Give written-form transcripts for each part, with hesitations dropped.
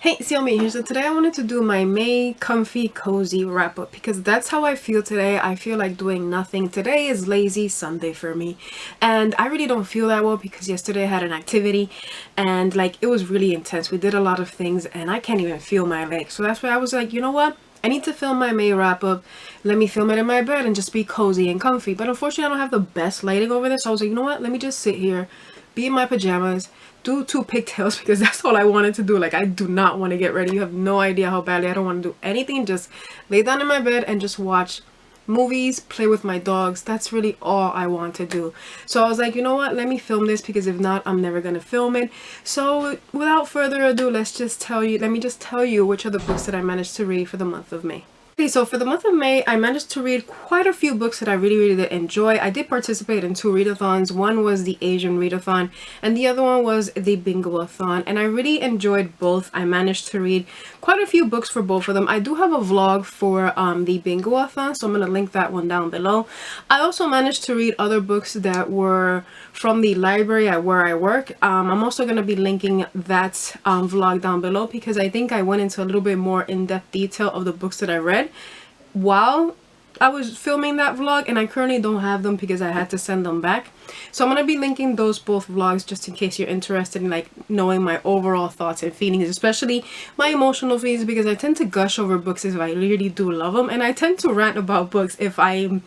Hey, Xiaomi here. So today I wanted to do my May comfy cozy wrap up because that's how I feel today. I feel like doing nothing. Today is lazy Sunday for me, and I really don't feel that well because yesterday I had an activity and like it was really intense. We did a lot of things and I can't even feel my legs. So that's why I was like, you know what? I need to film my May wrap up. Let me film it in my bed and just be cozy and comfy. But unfortunately I don't have the best lighting over this. So I was like, you know what? Let me just sit here, be in my pajamas, do two pigtails because that's all I wanted to do. Like, I do not want to get ready. You have no idea how badly I don't want to do anything. Just lay down in my bed and just watch movies, play with my dogs. That's really all I want to do. So I was like, you know what? Let me film this because if not, I'm never going to film it. So without further ado, let me just tell you which are the books that I managed to read for the month of May. Okay, so for the month of May, I managed to read quite a few books that I really did enjoy. I did participate in two readathons. One was the Asian readathon, and the other one was the Bingo-a-thon, and I really enjoyed both. I managed to read quite a few books for both of them. I do have a vlog for the Bingo-a-thon, so I'm going to link that one down below. I also managed to read other books that were from the library at where I work. I'm also going to be linking that vlog down below because I think I went into a little bit more in-depth detail of the books that I read while I was filming that vlog, and I currently don't have them because I had to send them back. So I'm going to be linking those both vlogs just in case you're interested in like knowing my overall thoughts and feelings, especially my emotional feelings, because I tend to gush over books if I really do love them, and I tend to rant about books if I'm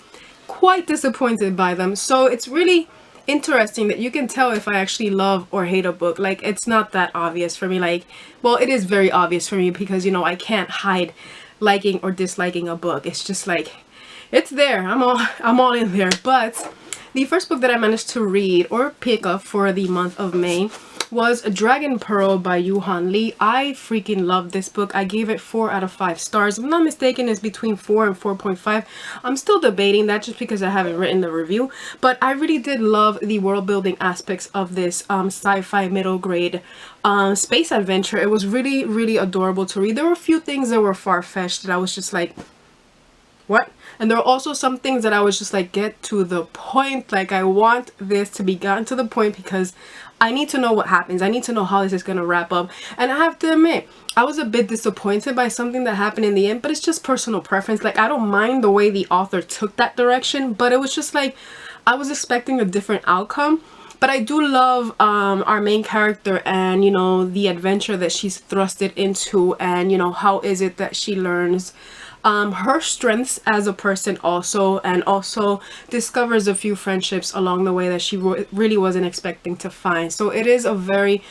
quite disappointed by them. So it's really interesting that you can tell if I actually love or hate a book. Like, it's not that obvious for me. Like, well, it is very obvious for me because, you know, I can't hide liking or disliking a book. It's just like, it's there. I'm all in there. But the first book that I managed to read or pick up for the month of May was Dragon Pearl by Yuhan Lee. I freaking love this book. I gave it 4 out of 5 stars. If I'm not mistaken, it's between 4 and 4.5. I'm still debating that just because I haven't written the review. But I really did love the world building aspects of this sci-fi middle grade space adventure. It was really adorable to read. There were a few things that were far-fetched that I was just like, what? And there are also some things that I was just like, get to the point. Like, I want this to be gotten to the point because I need to know what happens. I need to know how this is going to wrap up. And I have to admit, I was a bit disappointed by something that happened in the end, but it's just personal preference. Like, I don't mind the way the author took that direction, but it was just like, I was expecting a different outcome. But I do love our main character and, you know, the adventure that she's thrusted into, and, you know, how is it that she learns her strengths as a person also, and also discovers a few friendships along the way that she really wasn't expecting to find. So it is a very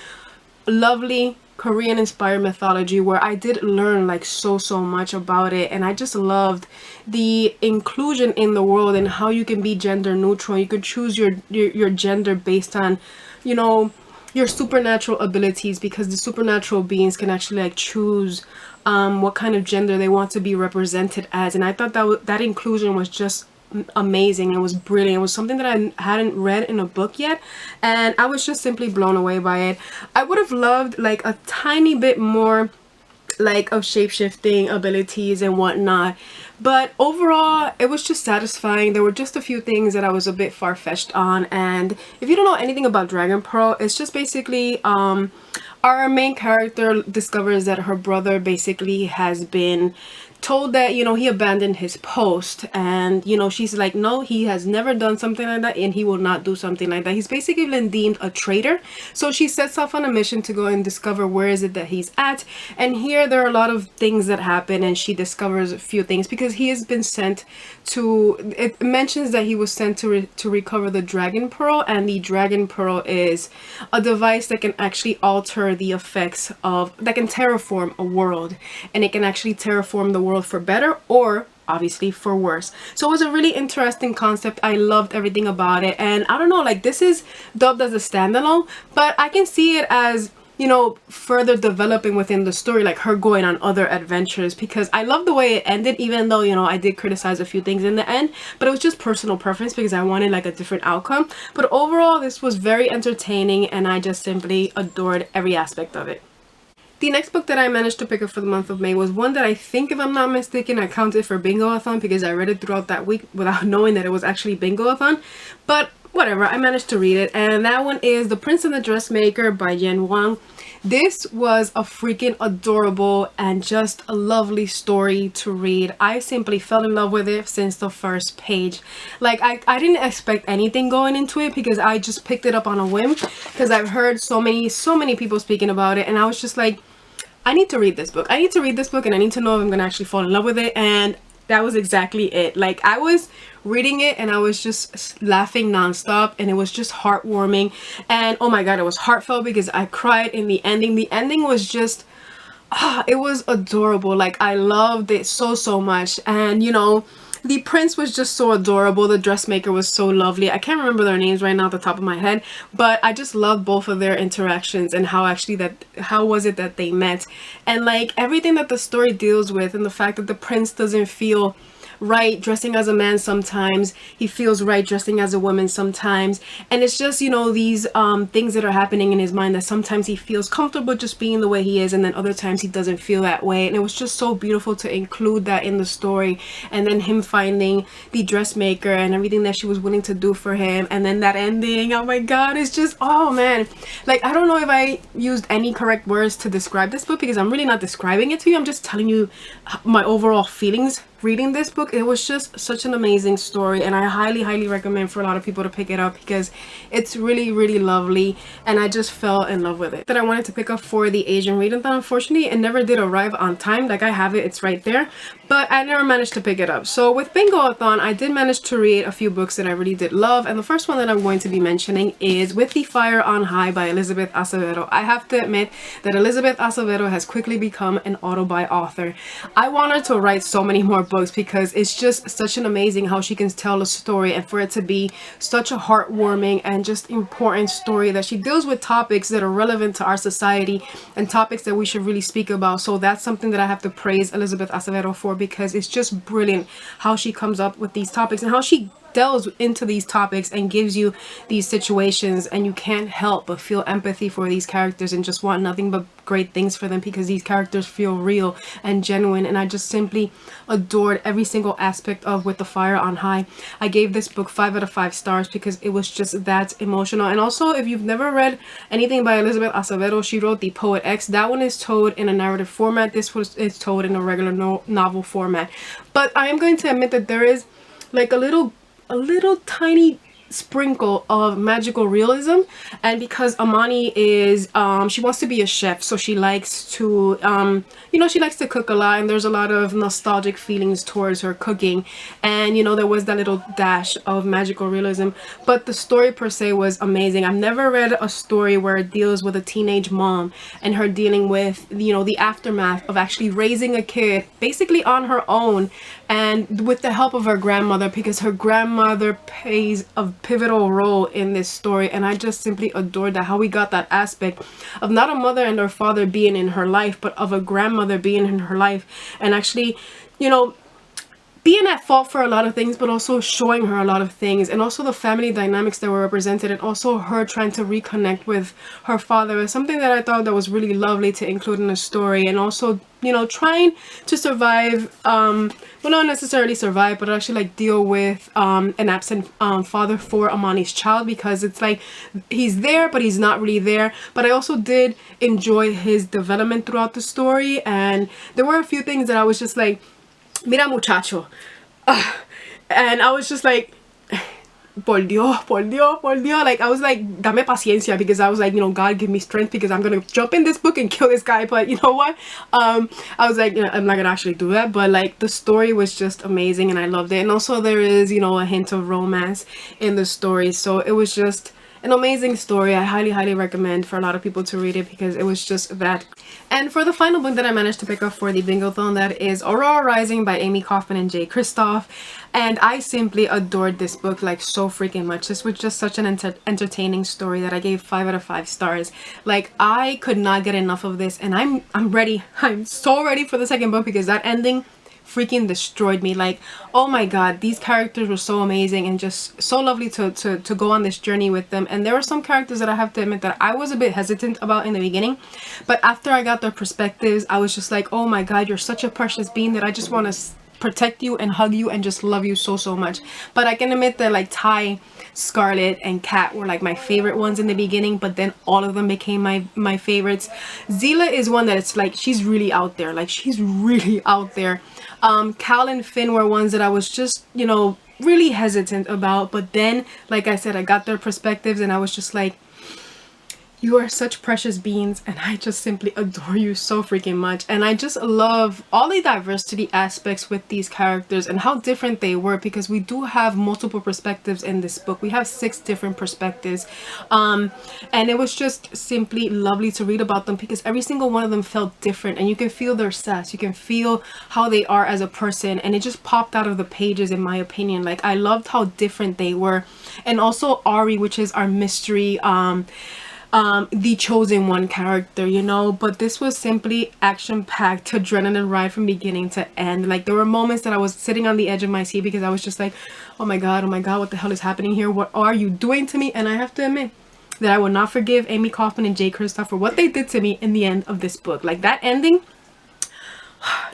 lovely Korean inspired mythology where I did learn like so much about it, and I just loved the inclusion in the world and how you can be gender neutral. You could choose your gender based on, you know, your supernatural abilities, because the supernatural beings can actually like choose what kind of gender they want to be represented as. And I thought that that inclusion was just amazing. It was brilliant. It was something that I hadn't read in a book yet, and I was just simply blown away by it. I would have loved like a tiny bit more like of shape-shifting abilities and whatnot, but overall it was just satisfying. There were just a few things that I was a bit far-fetched on, and if you don't know anything about Dragon Pearl, it's just basically our main character discovers that her brother basically has been told that, you know, he abandoned his post, and, you know, she's like, no, he has never done something like that, and he will not do something like that. He's basically been deemed a traitor. So she sets off on a mission to go and discover where is it that he's at, and here there are a lot of things that happen, and she discovers a few things because he has been sent to, it mentions that he was sent to recover the Dragon Pearl, and the Dragon Pearl is a device that can actually alter the effects of, that can terraform a world, and it can actually terraform the world for better or obviously for worse. So it was a really interesting concept. I loved everything about it, and I don't know, like, this is dubbed as a standalone, but I can see it as, you know, further developing within the story, like her going on other adventures, because I love the way it ended, even though, you know, I did criticize a few things in the end, but it was just personal preference because I wanted like a different outcome. But overall, this was very entertaining, and I just simply adored every aspect of it. The next book that I managed to pick up for the month of May was one that I think, if I'm not mistaken, I counted for Bingo-a-thon because I read it throughout that week without knowing that it was actually Bingo-a-thon. But whatever, I managed to read it, and that one is The Prince and the Dressmaker by Yen Wang. This was a freaking adorable and just a lovely story to read. I simply fell in love with it since the first page. Like I didn't expect anything going into it because I just picked it up on a whim because I've heard so many people speaking about it, and I was just like, I need to read this book. I need to read this book and I need to know if I'm gonna actually fall in love with it. And that was exactly it. Like, I was reading it and I was just laughing nonstop, and it was just heartwarming, and oh my god, it was heartfelt because I cried in the ending. The ending was just it was adorable. Like, I loved it so much. And you know, the prince was just so adorable. The dressmaker was so lovely. I can't remember their names right now at the top of my head, but I just loved both of their interactions and how was it that they met, and like everything that the story deals with, and the fact that the prince doesn't feel right dressing as a man sometimes, he feels right dressing as a woman sometimes, and it's just, you know, these things that are happening in his mind, that sometimes he feels comfortable just being the way he is, and then other times he doesn't feel that way. And it was just so beautiful to include that in the story, and then him finding the dressmaker and everything that she was willing to do for him, and then that ending, oh my god, it's just, oh man, like I don't know if I used any correct words to describe this book, because I'm really not describing it to you, I'm just telling you my overall feelings reading this book. It was just such an amazing story, and I highly recommend for a lot of people to pick it up because it's really lovely, and I just fell in love with it. That I wanted to pick up for the Asian readathon, unfortunately it never did arrive on time. Like, I have it, it's right there, but I never managed to pick it up. So with Bingo-a-thon, I did manage to read a few books that I really did love, and the first one that I'm going to be mentioning is With the Fire on High by Elizabeth Acevedo. I have to admit that Elizabeth Acevedo has quickly become an auto-buy author. I want her to write so many more books because it's just such an amazing how she can tell a story, and for it to be such a heartwarming and just important story, that she deals with topics that are relevant to our society and topics that we should really speak about. So that's something that I have to praise Elizabeth Acevedo for, because it's just brilliant how she comes up with these topics and how she delves into these topics and gives you these situations, and you can't help but feel empathy for these characters and just want nothing but great things for them, because these characters feel real and genuine. And I just simply adored every single aspect of With the Fire on High. I gave this book 5 out of 5 stars because it was just that emotional. And also, if you've never read anything by Elizabeth Acevedo, she wrote The Poet X. That one is told in a narrative format. This is told in a regular novel format. But I am going to admit that there is like a little tiny sprinkle of magical realism. And because Amani is she wants to be a chef, so she likes to you know, she likes to cook a lot, and there's a lot of nostalgic feelings towards her cooking, and you know, there was that little dash of magical realism. But the story per se was amazing. I've never read a story where it deals with a teenage mom and her dealing with, you know, the aftermath of actually raising a kid basically on her own, and with the help of her grandmother, because her grandmother plays a pivotal role in this story. And I just simply adored that, how we got that aspect of not a mother and her father being in her life, but of a grandmother being in her life, and actually, you know, being at fault for a lot of things, but also showing her a lot of things, and also the family dynamics that were represented, and also her trying to reconnect with her father is something that I thought that was really lovely to include in the story. And also, you know, trying to survive, well, not necessarily survive, but actually like deal with an absent father for Amani's child, because it's like he's there but he's not really there. But I also did enjoy his development throughout the story, and there were a few things that I was just like, mira muchacho. And I was just like, por Dios, por Dios, por Dios. Like, I was like, dame paciencia, because I was like, you know, God give me strength, because I'm gonna jump in this book and kill this guy. But you know what, I was like, you know, I'm not gonna actually do that. But like, the story was just amazing and I loved it. And also there is, you know, a hint of romance in the story, so it was just an amazing story. I highly recommend for a lot of people to read it because it was just that. And for the final book that I managed to pick up for the Bingo-thon, that is Aurora Rising by Amy Kaufman and Jay Kristoff. And I simply adored this book like so freaking much. This was just such an entertaining story that I gave 5 out of 5 stars. Like, I could not get enough of this, and I'm ready. I'm so ready for the second book, because that ending freaking destroyed me. Like, oh my god, these characters were so amazing and just so lovely to go on this journey with them. And there were some characters that I have to admit that I was a bit hesitant about in the beginning, but after I got their perspectives, I was just like, oh my god, you're such a precious being that I just want to protect you and hug you and just love you so, so much. But I can admit that like Ty, Scarlet, and Kat were like my favorite ones in the beginning, but then all of them became my favorites. Zila is one that it's like she's really out there, like she's really out there. Cal and Finn were ones that I was just, you know, really hesitant about, but then like I said, I got their perspectives and I was just like, you are such precious beings and I just simply adore you so freaking much. And I just love all the diversity aspects with these characters and how different they were, because we do have multiple perspectives in this book. We have 6 different perspectives, and it was just simply lovely to read about them because every single one of them felt different, and you can feel their sass, you can feel how they are as a person, and it just popped out of the pages in my opinion. Like I loved how different they were. And also Ari, which is our mystery the chosen one character, you know. But this was simply action-packed, adrenaline ride from beginning to end. Like there were moments that I was sitting on the edge of my seat because I was just like, oh my god, what the hell is happening here? What are you doing to me? And I have to admit that I will not forgive Amy Kaufman and Jay Kristoff for what they did to me in the end of this book. Like that ending,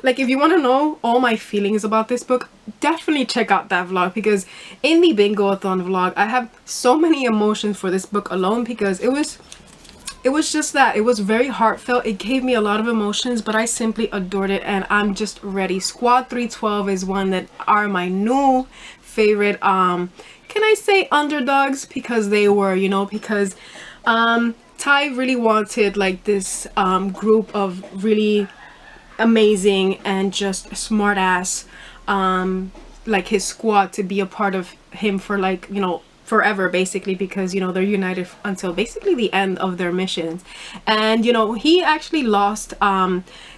like if you want to know all my feelings about this book, definitely check out that vlog, because in the bingo-a-thon vlog I have so many emotions for this book alone, because it was just that it was very heartfelt. It gave me a lot of emotions, but I simply adored it and I'm just ready. Squad 312 is one that are my new favorite, can I say underdogs, because they were, you know, because Ty really wanted like this group of really amazing and just smart ass like his squad to be a part of him for like, you know, forever basically, because you know they're united until basically the end of their missions. And you know, he actually lost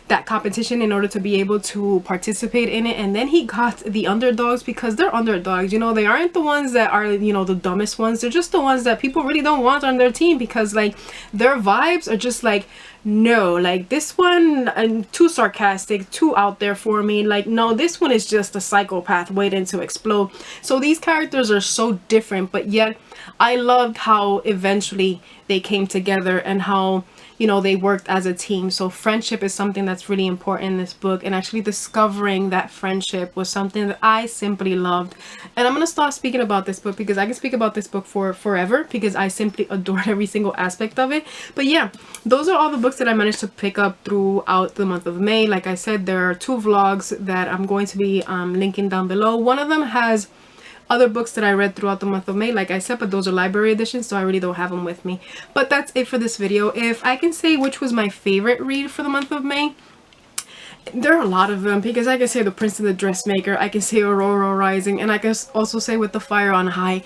that competition in order to be able to participate in it, and then he got the underdogs because they're underdogs, you know. They aren't the ones that are, you know, the dumbest ones. They're just the ones that people really don't want on their team, because like their vibes are just like, no, like this one too sarcastic, too out there for me. Like no, this one is just a psychopath waiting to explode. So these characters are so different, but yet I loved how eventually they came together and how, you know, they worked as a team. So friendship is something that's really important in this book, and actually discovering that friendship was something that I simply loved. And I'm gonna stop speaking about this book because I can speak about this book for forever, because I simply adored every single aspect of it. But yeah, those are all the books that I managed to pick up throughout the month of May. Like I said, there are 2 vlogs that I'm going to be linking down below. One of them has other books that I read throughout the month of May, like I said, but those are library editions, so I really don't have them with me. But that's it for this video. If I can say which was my favorite read for the month of May, there are a lot of them, because I can say The Prince and the Dressmaker, I can say Aurora Rising, and I can also say With the Fire on High.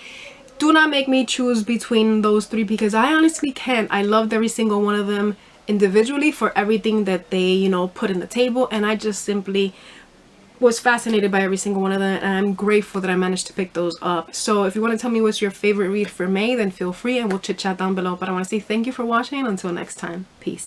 Do not make me choose between those 3, because I honestly can't. I loved every single one of them individually for everything that they, you know, put in the table, and I just simply was fascinated by every single one of them, and I'm grateful that I managed to pick those up. So if you want to tell me what's your favorite read for May, then feel free and we'll chit chat down below. But I want to say thank you for watching, and until next time, peace.